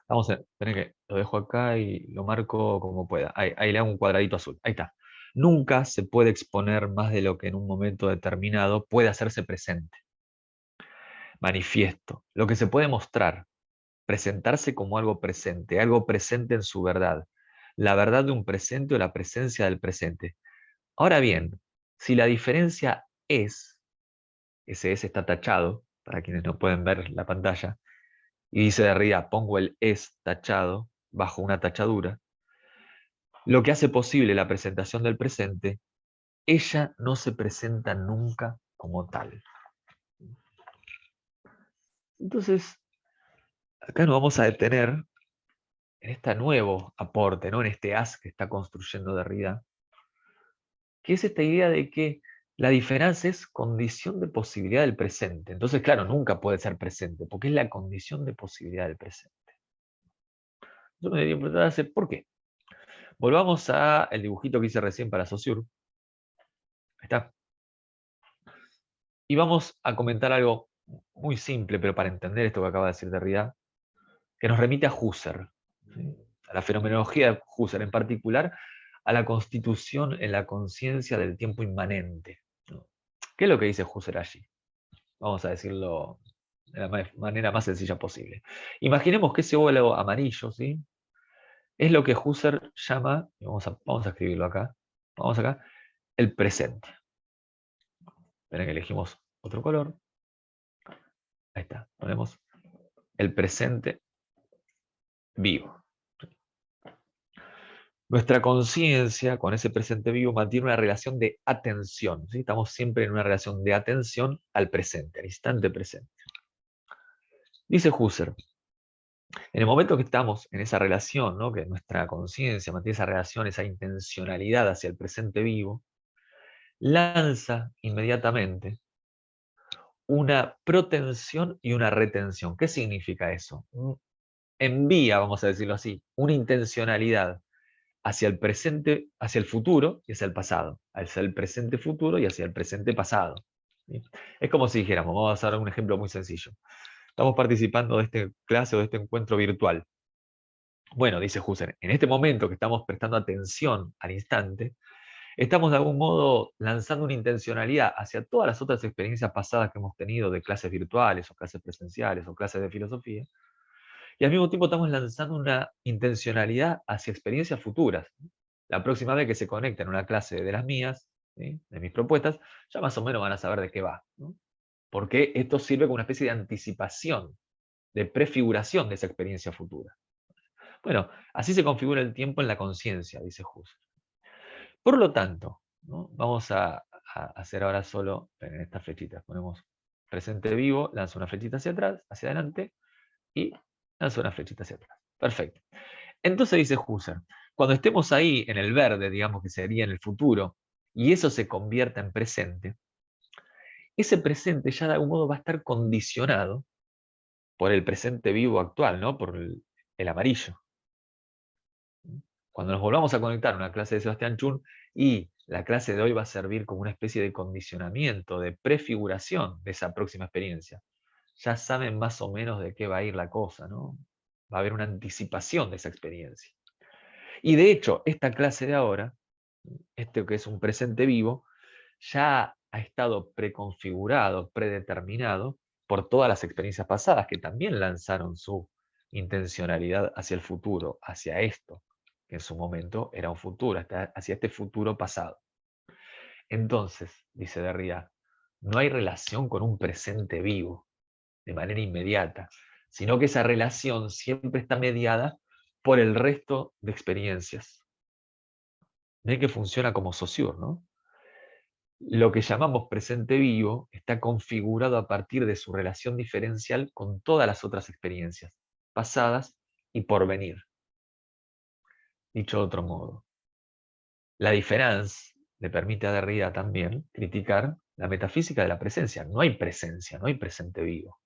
Vamos a tener que, lo dejo acá y lo marco como pueda. Ahí le hago un cuadradito azul. Ahí está. Nunca se puede exponer más de lo que en un momento determinado puede hacerse presente. Manifiesto. Lo que se puede mostrar. Presentarse como algo presente en su verdad. La verdad de un presente o la presencia del presente. Ahora bien, si la diferencia es, ese es está tachado, para quienes no pueden ver la pantalla, y dice Derrida, pongo el es tachado bajo una tachadura, lo que hace posible la presentación del presente, ella no se presenta nunca como tal. Entonces, acá nos vamos a detener en este nuevo aporte, ¿no?, en este as que está construyendo Derrida, que es esta idea de que la diferencia es condición de posibilidad del presente. Entonces, claro, nunca puede ser presente, porque es la condición de posibilidad del presente. Yo me debería preguntarse, ¿por qué? Volvamos al dibujito que hice recién para Saussure. Ahí está. Y vamos a comentar algo muy simple, pero para entender esto que acaba de decir Derrida, que nos remite a Husserl, ¿sí?, a la fenomenología de Husserl, en particular a la constitución en la conciencia del tiempo inmanente, ¿no? ¿Qué es lo que dice Husserl allí? Vamos a decirlo de la manera más sencilla posible. Imaginemos que ese óvalo amarillo, ¿sí?, es lo que Husserl llama, y vamos a escribirlo acá, vamos acá, el presente. Esperen que elegimos otro color. Ahí está, ponemos el presente vivo. Nuestra conciencia con ese presente vivo mantiene una relación de atención, ¿sí? Estamos siempre en una relación de atención al presente, al instante presente. Dice Husserl, en el momento que estamos en esa relación, ¿no?, que nuestra conciencia mantiene esa relación, esa intencionalidad hacia el presente vivo, lanza inmediatamente una protensión y una retención. ¿Qué significa eso? Envía, vamos a decirlo así, una intencionalidad hacia el presente, hacia el futuro y hacia el pasado, hacia el presente futuro y hacia el presente pasado. ¿sí? Es como si dijéramos, vamos a hacer un ejemplo muy sencillo. Estamos participando de esta clase o de este encuentro virtual. Bueno, dice Husserl, en este momento que estamos prestando atención al instante, estamos de algún modo lanzando una intencionalidad hacia todas las otras experiencias pasadas que hemos tenido de clases virtuales o clases presenciales o clases de filosofía, y al mismo tiempo estamos lanzando una intencionalidad hacia experiencias futuras. La próxima vez que se conecten a una clase de las mías, ¿sí?, de mis propuestas, ya más o menos van a saber de qué va, ¿no? Porque esto sirve como una especie de anticipación, de prefiguración de esa experiencia futura. Bueno, así se configura el tiempo en la conciencia, dice Husserl. Por lo tanto, ¿no?, vamos a hacer ahora solo en estas flechitas. Ponemos presente vivo, lanzo una flechita hacia atrás, hacia adelante, y lanzo una flechita hacia atrás. Perfecto. Entonces dice Husserl, cuando estemos ahí en el verde, digamos que sería en el futuro, y eso se convierta en presente, ese presente ya de algún modo va a estar condicionado por el presente vivo actual, ¿no? Por el amarillo. Cuando nos volvamos a conectar a una clase de Sebastián Chun, y la clase de hoy va a servir como una especie de condicionamiento, de prefiguración de esa próxima experiencia. Ya saben más o menos de qué va a ir la cosa, ¿no? Va a haber una anticipación de esa experiencia. Y de hecho, esta clase de ahora, este que es un presente vivo, ya ha estado preconfigurado, predeterminado por todas las experiencias pasadas que también lanzaron su intencionalidad hacia el futuro, hacia esto, que en su momento era un futuro, hacia este futuro pasado. Entonces, dice Derrida, no hay relación con un presente vivo de manera inmediata, sino que esa relación siempre está mediada por el resto de experiencias. Ve que funciona como Saussure, ¿no? Lo que llamamos presente vivo está configurado a partir de su relación diferencial con todas las otras experiencias, pasadas y por venir. Dicho de otro modo, la diferencia le permite a Derrida también criticar la metafísica de la presencia. No hay presencia, no hay presente vivo,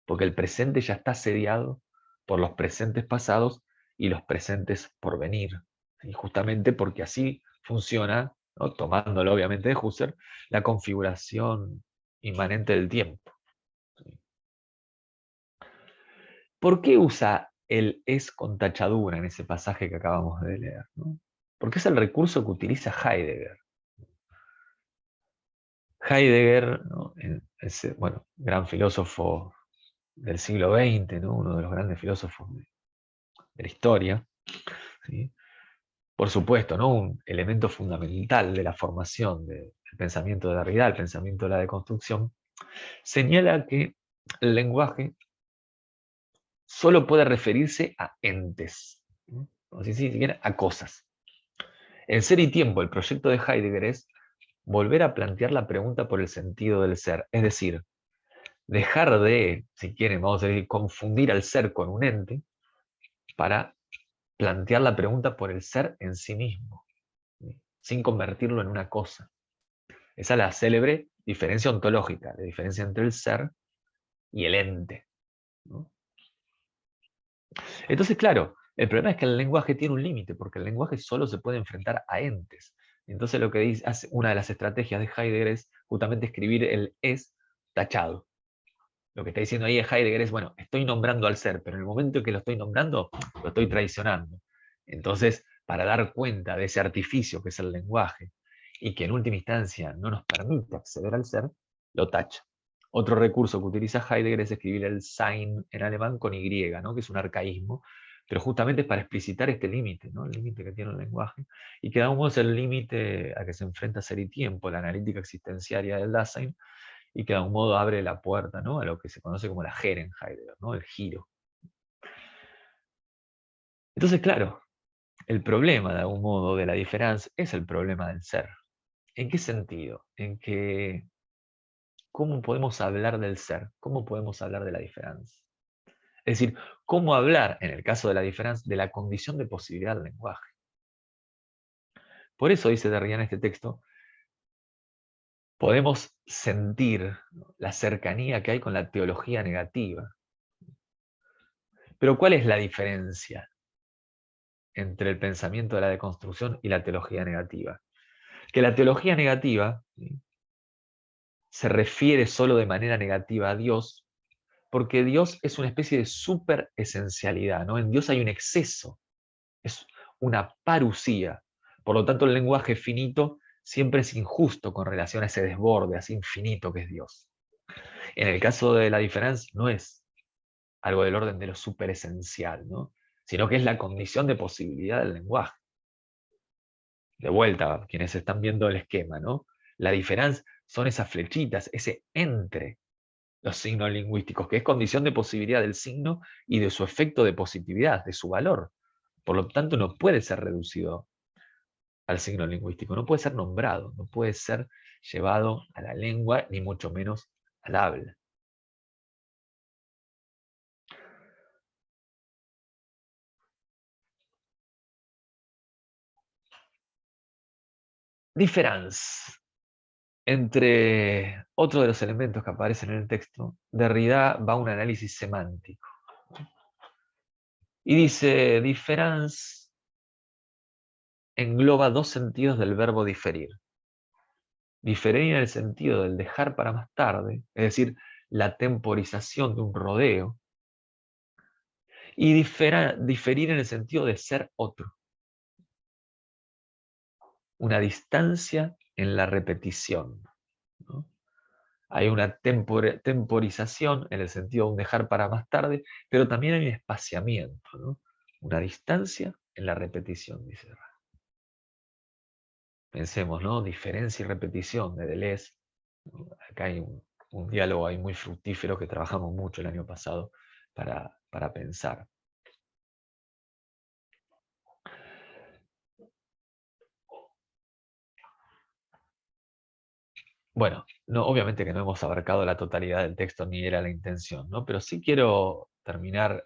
porque el presente ya está sediado por los presentes pasados y los presentes por venir. Y justamente porque así funciona, ¿no?, tomándolo obviamente de Husserl, la configuración inmanente del tiempo. ¿Por qué usa el es con tachadura en ese pasaje que acabamos de leer, ¿no? Porque es el recurso que utiliza Heidegger. Heidegger, ¿no?, ese, bueno, gran filósofo del siglo XX, ¿no?, uno de los grandes filósofos de la historia, ¿sí?, por supuesto, ¿no?, un elemento fundamental de la formación del pensamiento de Derrida, el pensamiento de la deconstrucción, señala que el lenguaje solo puede referirse a entes, ¿no?, o si siquiera a cosas. En Ser y Tiempo, el proyecto de Heidegger es volver a plantear la pregunta por el sentido del ser, es decir, dejar de, si quieren, vamos a decir, confundir al ser con un ente para plantear la pregunta por el ser en sí mismo, ¿sí?, sin convertirlo en una cosa. Esa es la célebre diferencia ontológica, la diferencia entre el ser y el ente, ¿no? Entonces, claro, el problema es que el lenguaje tiene un límite, porque el lenguaje solo se puede enfrentar a entes. Entonces, lo que dice, hace una de las estrategias de Heidegger es justamente escribir el es tachado. Lo que está diciendo ahí Heidegger es, bueno, estoy nombrando al ser, pero en el momento en que lo estoy nombrando, lo estoy traicionando. Entonces, para dar cuenta de ese artificio que es el lenguaje, y que en última instancia no nos permite acceder al ser, lo tacha. Otro recurso que utiliza Heidegger es escribir el Sein en alemán con Y, ¿no?, que es un arcaísmo, pero justamente es para explicitar este límite, ¿no?, el límite que tiene el lenguaje, y que de algún modo es el límite a que se enfrenta Ser y Tiempo, la analítica existenciaria del Dasein, y que de algún modo abre la puerta, ¿no?, a lo que se conoce como la Gera en Heidegger, ¿no?, el giro. Entonces, claro, el problema de algún modo de la diferencia es el problema del ser. ¿En qué sentido? En que, ¿cómo podemos hablar del ser? ¿Cómo podemos hablar de la diferencia? Es decir, ¿cómo hablar, en el caso de la diferencia, de la condición de posibilidad del lenguaje? Por eso dice Derrida en este texto, podemos sentir, ¿no?, la cercanía que hay con la teología negativa. Pero ¿cuál es la diferencia entre el pensamiento de la deconstrucción y la teología negativa? Que la teología negativa, ¿sí?, se refiere solo de manera negativa a Dios, porque Dios es una especie de superesencialidad, ¿no? En Dios hay un exceso, es una parusía. Por lo tanto, el lenguaje finito siempre es injusto con relación a ese desborde así infinito que es Dios. En el caso de la diferencia, no es algo del orden de lo superesencial, ¿no? Sino que es la condición de posibilidad del lenguaje. De vuelta, quienes están viendo el esquema, ¿no? La diferencia son esas flechitas, ese entre los signos lingüísticos, que es condición de posibilidad del signo y de su efecto de positividad, de su valor. Por lo tanto, no puede ser reducido al signo lingüístico, no puede ser nombrado, no puede ser llevado a la lengua, ni mucho menos al habla. Diferencia. Entre otro de los elementos que aparecen en el texto, Derrida va a un análisis semántico. Y dice, diference engloba dos sentidos del verbo diferir. Diferir en el sentido del dejar para más tarde, es decir, la temporización de un rodeo, y diferir en el sentido de ser otro, una distancia en la repetición, ¿no? Hay una temporización en el sentido de un dejar para más tarde, pero también hay un espaciamiento, ¿no? Una distancia en la repetición, dice. Pensemos, ¿no? Diferencia y repetición de Deleuze. Acá hay un diálogo ahí muy fructífero que trabajamos mucho el año pasado para pensar. Bueno, no, obviamente que no hemos abarcado la totalidad del texto ni era la intención, ¿no? Pero sí quiero terminar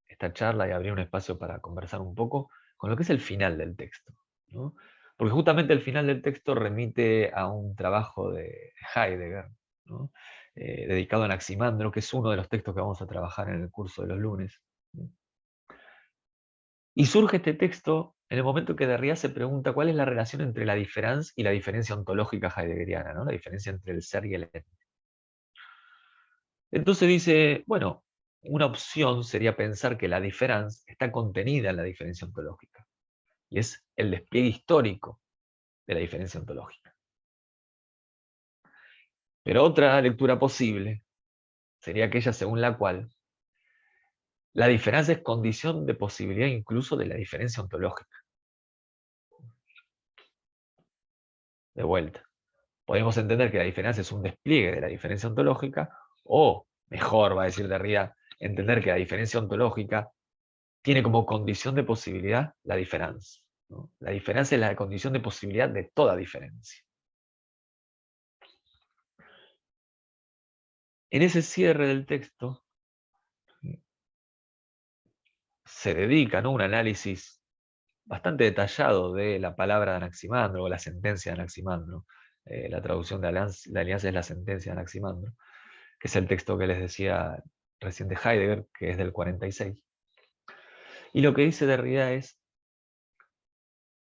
esta charla y abrir un espacio para conversar un poco con lo que es el final del texto, ¿no? Porque justamente el final del texto remite a un trabajo de Heidegger, ¿no? Dedicado a Anaximandro, que es uno de los textos que vamos a trabajar en el curso de los lunes. Y surge este texto en el momento que Derrida se pregunta cuál es la relación entre la diferencia y la diferencia ontológica heideggeriana, ¿no? La diferencia entre el ser y el ente. Entonces dice, bueno, una opción sería pensar que la diferencia está contenida en la diferencia ontológica, y es el despliegue histórico de la diferencia ontológica. Pero otra lectura posible sería aquella según la cual la diferencia es condición de posibilidad incluso de la diferencia ontológica. De vuelta. Podemos entender que la diferencia es un despliegue de la diferencia ontológica, o, mejor va a decir Derrida, entender que la diferencia ontológica tiene como condición de posibilidad la diferencia, ¿no? La diferencia es la condición de posibilidad de toda diferencia. En ese cierre del texto se dedica, ¿no?, un análisis bastante detallado de la palabra de Anaximandro, o la sentencia de Anaximandro. La traducción de la alianza es la sentencia de Anaximandro, que es el texto que les decía recién de Heidegger, que es del 46. Y lo que dice Derrida es,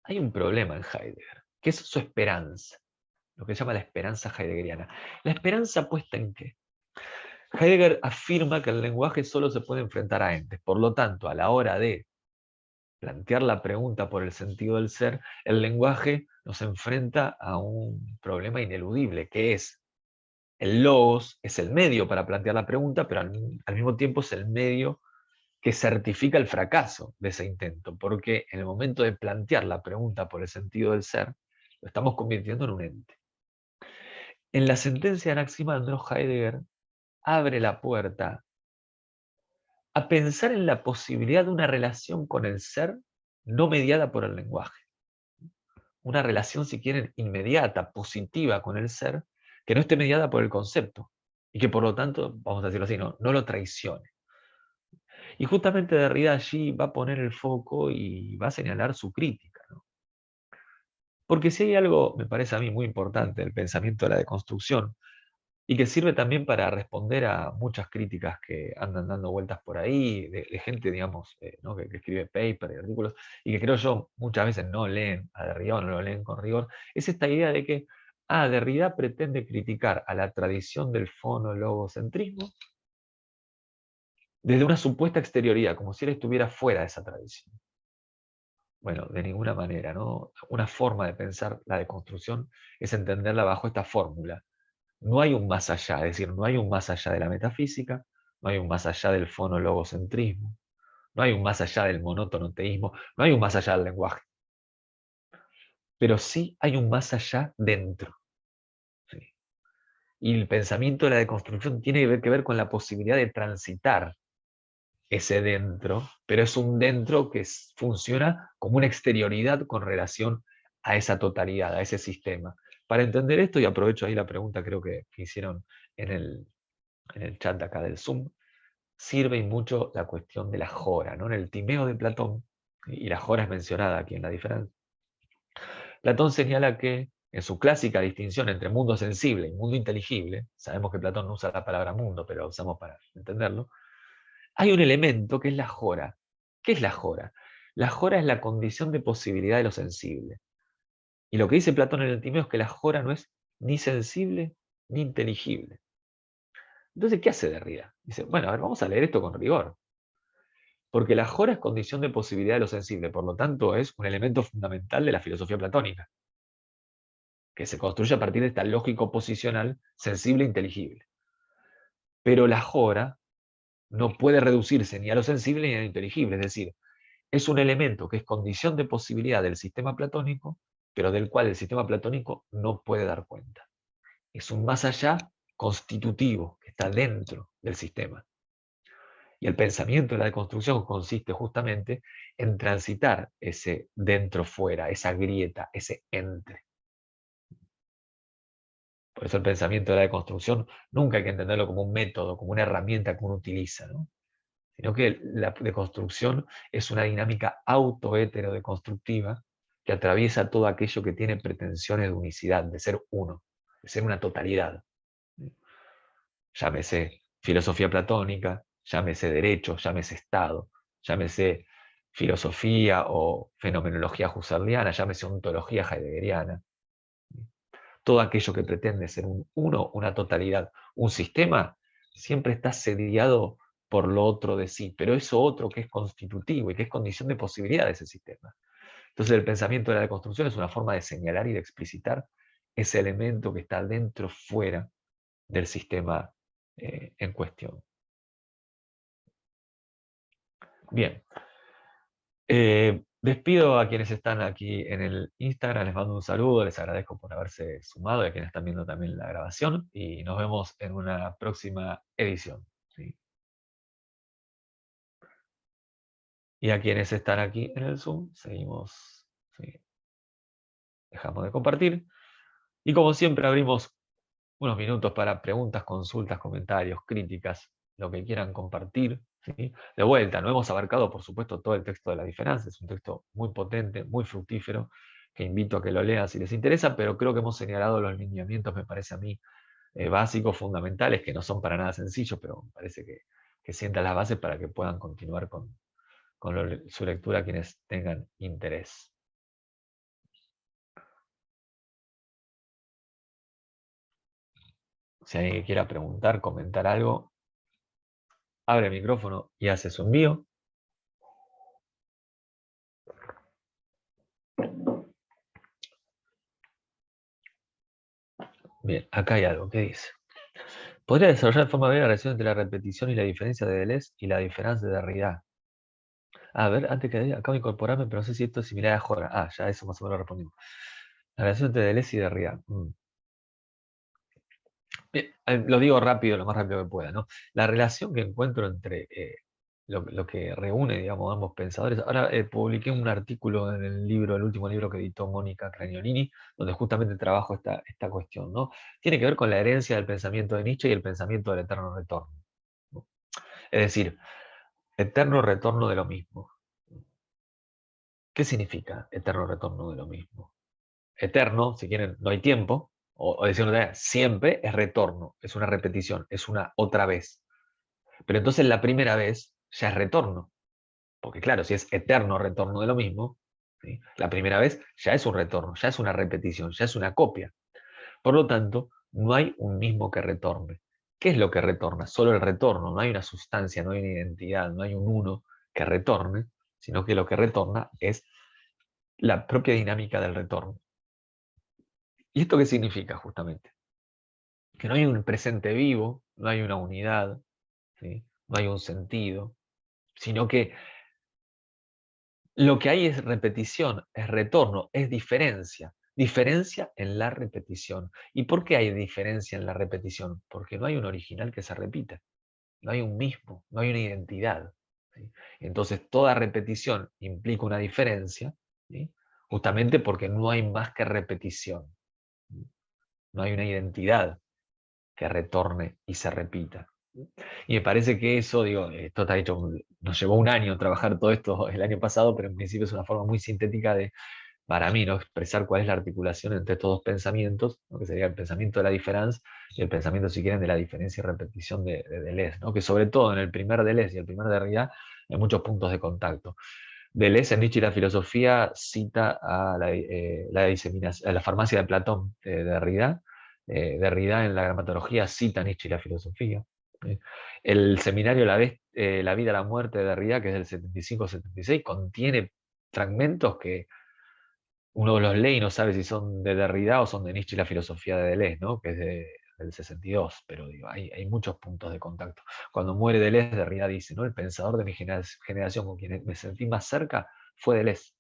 hay un problema en Heidegger, que es su esperanza, lo que se llama la esperanza heideggeriana. ¿La esperanza puesta en qué? Heidegger afirma que el lenguaje solo se puede enfrentar a entes, por lo tanto, a la hora de plantear la pregunta por el sentido del ser, el lenguaje nos enfrenta a un problema ineludible, que es el logos, es el medio para plantear la pregunta, pero al mismo tiempo es el medio que certifica el fracaso de ese intento, porque en el momento de plantear la pregunta por el sentido del ser, lo estamos convirtiendo en un ente. En la sentencia de Anaximandro, Heidegger abre la puerta a pensar en la posibilidad de una relación con el ser no mediada por el lenguaje. Una relación, si quieren, inmediata, positiva con el ser, que no esté mediada por el concepto y que por lo tanto, vamos a decirlo así, no lo traicione. Y justamente Derrida allí va a poner el foco y va a señalar su crítica, ¿no? Porque si hay algo, me parece a mí muy importante, el pensamiento de la deconstrucción, y que sirve también para responder a muchas críticas que andan dando vueltas por ahí, de gente, digamos, ¿no?, que escribe papers y artículos, y que creo yo muchas veces no leen a Derrida o no lo leen con rigor, es esta idea de que Derrida pretende criticar a la tradición del fonologocentrismo desde una supuesta exterioridad, como si él estuviera fuera de esa tradición. Bueno, de ninguna manera, ¿no? Una forma de pensar la deconstrucción es entenderla bajo esta fórmula. No hay un más allá, es decir, no hay un más allá de la metafísica, no hay un más allá del fonologocentrismo, no hay un más allá del monótono-teísmo, no hay un más allá del lenguaje. Pero sí hay un más allá dentro. ¿Sí? Y el pensamiento de la deconstrucción tiene que ver con la posibilidad de transitar ese dentro, pero es un dentro que funciona como una exterioridad con relación a esa totalidad, a ese sistema. Para entender esto, y aprovecho ahí la pregunta creo que hicieron en el chat de acá del Zoom, sirve y mucho la cuestión de la jora, ¿no? En el Timeo de Platón, y la jora es mencionada aquí en la diferencia, Platón señala que en su clásica distinción entre mundo sensible y mundo inteligible, sabemos que Platón no usa la palabra mundo, pero la usamos para entenderlo, hay un elemento que es la jora. ¿Qué es la jora? La jora es la condición de posibilidad de lo sensible. Y lo que dice Platón en el Timeo es que la jora no es ni sensible ni inteligible. Entonces, ¿qué hace Derrida? Dice, bueno, a ver, vamos a leer esto con rigor. Porque la jora es condición de posibilidad de lo sensible, por lo tanto es un elemento fundamental de la filosofía platónica, que se construye a partir de esta lógica oposicional sensible-inteligible. Pero la jora no puede reducirse ni a lo sensible ni a lo inteligible, es decir, es un elemento que es condición de posibilidad del sistema platónico, pero del cual el sistema platónico no puede dar cuenta. Es un más allá constitutivo, que está dentro del sistema. Y el pensamiento de la deconstrucción consiste justamente en transitar ese dentro-fuera, esa grieta, ese entre. Por eso el pensamiento de la deconstrucción nunca hay que entenderlo como un método, como una herramienta que uno utiliza, ¿no? Sino que la deconstrucción es una dinámica auto-hetero-deconstructiva que atraviesa todo aquello que tiene pretensiones de unicidad, de ser uno, de ser una totalidad. Llámese filosofía platónica, llámese derecho, llámese Estado, llámese filosofía o fenomenología husserliana, llámese ontología heideggeriana. Todo aquello que pretende ser un uno, una totalidad, un sistema, siempre está sediado por lo otro de sí, pero eso otro que es constitutivo y que es condición de posibilidad de ese sistema. Entonces el pensamiento de la deconstrucción es una forma de señalar y de explicitar ese elemento que está dentro, fuera del sistema en cuestión. Bien, despido a quienes están aquí en el Instagram, les mando un saludo, les agradezco por haberse sumado y a quienes están viendo también la grabación y nos vemos en una próxima edición. ¿Sí? Y a quienes están aquí en el Zoom, seguimos, ¿sí? Dejamos de compartir y como siempre abrimos unos minutos para preguntas, consultas, comentarios, críticas, lo que quieran compartir. ¿Sí? De vuelta, no hemos abarcado, por supuesto, todo el texto de la diferencia, es un texto muy potente, muy fructífero, que invito a que lo lean si les interesa, pero creo que hemos señalado los lineamientos, me parece a mí, básicos, fundamentales, que no son para nada sencillos, pero me parece que sientan las bases para que puedan continuar con su lectura quienes tengan interés. Si alguien quiera preguntar, comentar algo, abre el micrófono y hace su envío. Bien, acá hay algo que dice. ¿Podría desarrollar de forma breve la relación entre la repetición y la diferencia de Deleuze y la diferencia de Derrida? A ver, antes que acabo de incorporarme, pero no sé si esto es similar a Jora. Ya eso más o menos lo respondimos. La relación entre Deleuze y Derrida. Bien, lo digo rápido, lo más rápido que pueda, ¿no? La relación que encuentro entre lo que reúne, digamos, ambos pensadores. Ahora publiqué un artículo en el libro, el último libro que editó Mónica Craniolini, donde justamente trabajo esta cuestión, ¿no? Tiene que ver con la herencia del pensamiento de Nietzsche y el pensamiento del eterno retorno, ¿no? Es decir, eterno retorno de lo mismo. ¿Qué significa eterno retorno de lo mismo? Eterno, si quieren, no hay tiempo, o decirlo de siempre es retorno, es una repetición, es una otra vez. Pero entonces la primera vez ya es retorno, porque claro, si es eterno retorno de lo mismo, ¿sí? La primera vez ya es un retorno, ya es una repetición, ya es una copia. Por lo tanto, no hay un mismo que retorne. ¿Qué es lo que retorna? Solo el retorno, no hay una sustancia, no hay una identidad, no hay un uno que retorne, sino que lo que retorna es la propia dinámica del retorno. ¿Y esto qué significa justamente? Que no hay un presente vivo, no hay una unidad, ¿sí? No hay un sentido, sino que lo que hay es repetición, es retorno, es diferencia. Diferencia en la repetición. ¿Y por qué hay diferencia en la repetición? Porque no hay un original que se repita. No hay un mismo, no hay una identidad, ¿sí? Entonces, toda repetición implica una diferencia, ¿sí? Justamente porque no hay más que repetición. ¿Sí? No hay una identidad que retorne y se repita. Y me parece que eso, digo, esto está hecho, nos llevó un año trabajar todo esto el año pasado, pero en principio es una forma muy sintética de, para mí, ¿no? Expresar cuál es la articulación entre estos dos pensamientos, ¿no? Que sería el pensamiento de la diferencia y el pensamiento, si quieren, de la diferencia y repetición de Deleuze, ¿no? Que sobre todo en el primer Deleuze y el primer Derrida hay muchos puntos de contacto. Deleuze en Nietzsche y la filosofía cita a la diseminación, a la farmacia de Platón de Derrida. Derrida en la gramatología cita a Nietzsche y la filosofía. ¿Sí? El seminario La vida, la muerte de Derrida, que es del 75-76, contiene fragmentos que uno los lee y no sabe si son de Derrida o son de Nietzsche y la filosofía de Deleuze, ¿no? Que es del 62, pero digo, hay muchos puntos de contacto. Cuando muere Deleuze, Derrida dice, ¿no? El pensador de mi generación con quien me sentí más cerca fue Deleuze.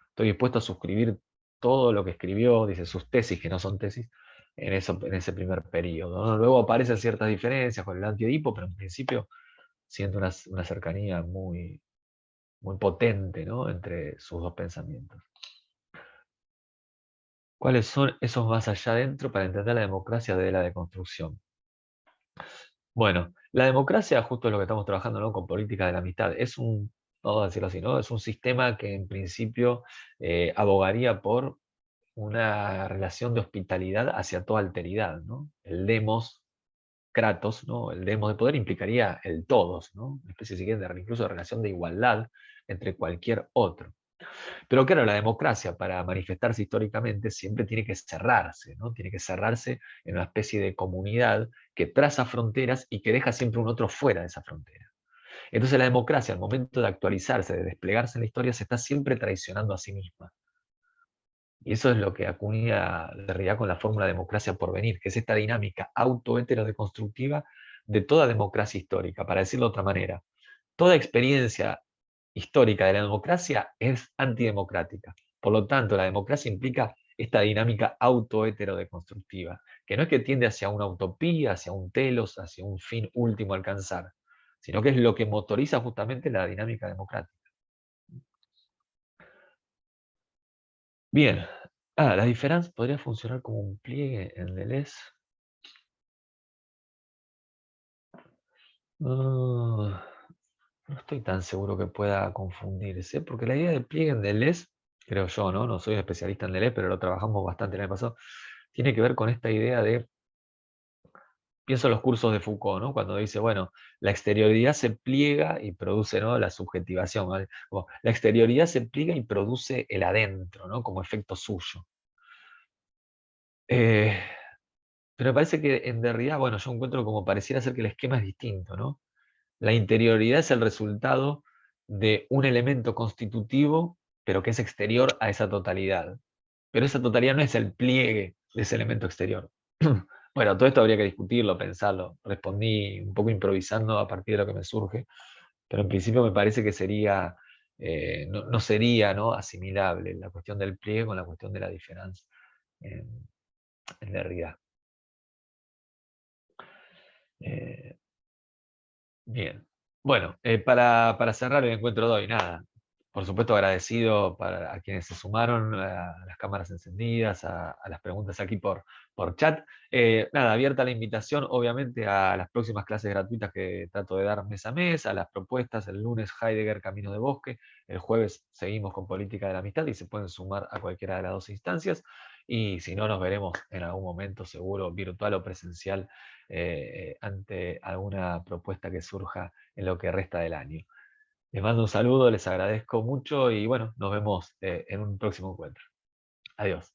Estoy dispuesto a suscribir todo lo que escribió, dice, sus tesis, que no son tesis, en ese primer periodo, ¿no? Luego aparecen ciertas diferencias con el anti-Edipo, pero en principio siento una cercanía muy, muy potente, ¿no? Entre sus dos pensamientos. ¿Cuáles son esos más allá adentro para entender la democracia de la deconstrucción? Bueno, la democracia, justo es lo que estamos trabajando, ¿no? Con política de la amistad, es vamos a decirlo así, ¿no? Es un sistema que en principio abogaría por una relación de hospitalidad hacia toda alteridad, ¿no? El demos, Kratos, ¿no? El demos de poder implicaría el todos, ¿no? Una especie, si quieren, incluso de relación de igualdad entre cualquier otro. Pero claro, la democracia, para manifestarse históricamente, siempre tiene que cerrarse, ¿no? Tiene que cerrarse en una especie de comunidad que traza fronteras y que deja siempre un otro fuera de esa frontera. Entonces la democracia, al momento de actualizarse, de desplegarse en la historia, se está siempre traicionando a sí misma. Y eso es lo que acuña Derrida con la fórmula democracia por venir, que es esta dinámica auto-heterodeconstructiva de toda democracia histórica. Para decirlo de otra manera, toda experiencia histórica de la democracia es antidemocrática. Por lo tanto, la democracia implica esta dinámica auto-heterodeconstructiva, que no es que tiende hacia una utopía, hacia un telos, hacia un fin último a alcanzar, sino que es lo que motoriza justamente la dinámica democrática. Bien. La diferencia podría funcionar como un pliegue en Deleuze. No estoy tan seguro que pueda confundirse, porque la idea de pliegue en Deleuze, creo yo, ¿no? No soy especialista en Deleuze, pero lo trabajamos bastante el año pasado, tiene que ver con esta idea de, pienso en los cursos de Foucault, ¿no? Cuando dice, bueno, la exterioridad se pliega y produce, ¿no? La subjetivación, ¿no? Como, la exterioridad se pliega y produce el adentro, ¿no? Como efecto suyo. Eh, pero me parece que en Derrida, bueno, yo encuentro como pareciera ser que el esquema es distinto, ¿no? La interioridad es el resultado de un elemento constitutivo, pero que es exterior a esa totalidad. Pero esa totalidad no es el pliegue de ese elemento exterior. Bueno, todo esto habría que discutirlo, pensarlo. Respondí un poco improvisando a partir de lo que me surge, pero en principio me parece que sería, no sería, ¿no? Asimilable la cuestión del pliegue con la cuestión de la diferencia en Derrida. Eh, Bien. Bueno, para cerrar el encuentro de hoy, nada. Por supuesto, agradecido a quienes se sumaron, a las cámaras encendidas, a las preguntas aquí por chat. Nada, abierta la invitación, obviamente, a las próximas clases gratuitas que trato de dar mes a mes, a las propuestas. El lunes, Heidegger, Camino de Bosque. El jueves seguimos con Política de la Amistad y se pueden sumar a cualquiera de las dos instancias. Y si no, nos veremos en algún momento, seguro, virtual o presencial, ante alguna propuesta que surja en lo que resta del año. Les mando un saludo, les agradezco mucho y bueno, nos vemos en un próximo encuentro. Adiós.